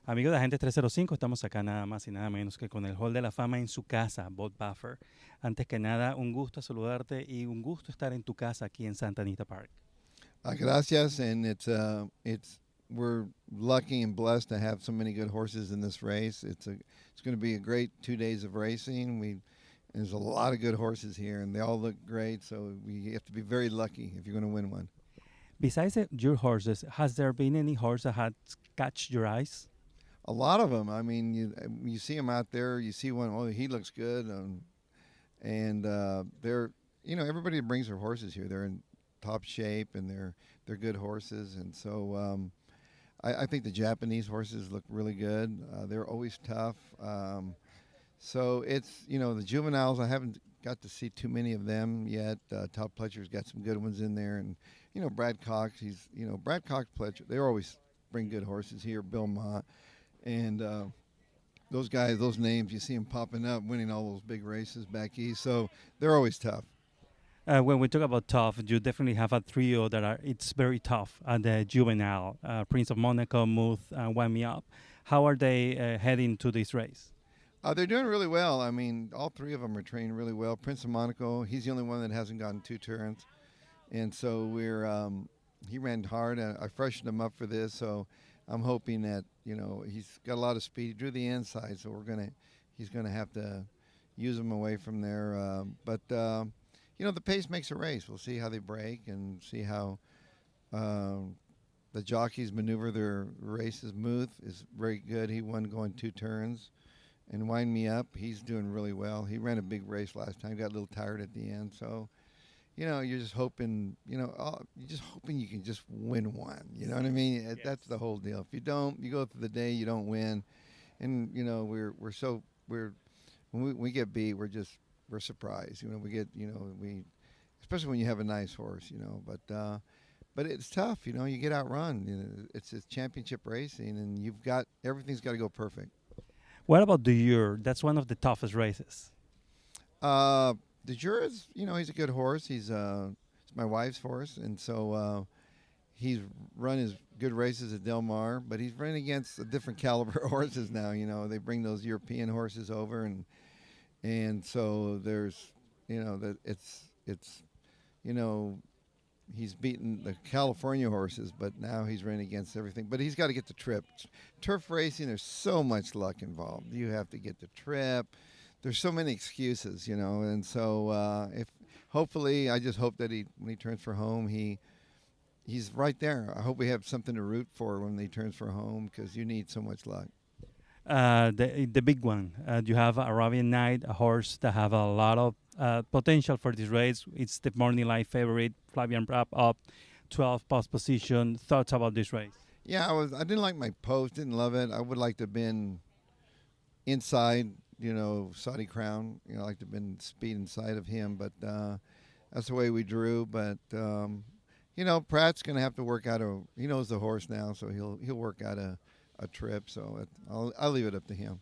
Amigos de Agentes 305, estamos acá nada más y nada menos que con el Hall de la Fama en su casa, Bob Baffert. Antes que nada, un gusto saludarte y un gusto estar en tu casa aquí en Santa Anita Park. Gracias, and it's we're lucky and blessed to have so many good horses in this race. It's going to be a great 2 days of racing. There's a lot of good horses here, and they all look great. So we have to be very lucky if you're going to win one. Besides your horses, has there been any horse that has catch your eyes? A lot of them. I mean, you see them out there. You see one. Oh, he looks good, and they're everybody brings their horses here. They're in top shape, and they're good horses, and so. I think the Japanese horses look really good. They're always tough. So it's the juveniles. I haven't got to see too many of them yet. Top Pletcher's got some good ones in there, and Brad Cox. Brad Cox Pletcher. They always bring good horses here. Bill Mott, and those guys, those names you see them popping up, winning all those big races back east. So they're always tough. When we talk about tough, you definitely have a trio it's very tough. The Juvenile, Prince of Monaco, Muth, and Wind Me Up. How are they heading to this race? They're doing really well. I mean, all three of them are trained really well. Prince of Monaco, he's the only one that hasn't gotten 2 turns, and so he ran hard. I freshened him up for this, so I'm hoping that he's got a lot of speed. He drew the inside, so he's gonna have to use him away from there. But the pace makes a race. We'll see how they break and see how the jockeys maneuver their races. Muth is very good. He won going 2 turns. And Wind Me Up, he's doing really well. He ran a big race last time. Got a little tired at the end. So, you're just hoping, you can just win one. You know what I mean? Yes. That's the whole deal. If you don't, you go through the day, you don't win. And, when we get beat, we're surprised. We get, especially when you have a nice horse, but it's tough. You get outrun. It's championship racing, and everything's got to go perfect. What about the JOUR? That's one of the toughest races. The JOUR is, he's a good horse. It's my wife's horse, and so he's run his good races at Del Mar, but he's running against a different caliber horses now. They bring those European horses over, and so there's, that it's he's beaten the California horses, but now he's running against everything. But he's got to get the trip. Turf racing, there's so much luck involved. You have to get the trip. There's so many excuses, and so hopefully, I just hope that when he turns for home, he's right there. I hope we have something to root for when he turns for home, because you need so much luck. The big one. You have Arabian Night, a horse that have a lot of potential for this race. It's the morning light favorite. Flavian wrap up, 12 post position. Thoughts about this race? Yeah, I didn't like my post. Didn't love it. I would like to have been inside. Saudi Crown. I like to have been speed inside of him, but that's the way we drew. But Pratt's going to have to work out he knows the horse now, so he'll work out a trip. So I'll leave it up to him.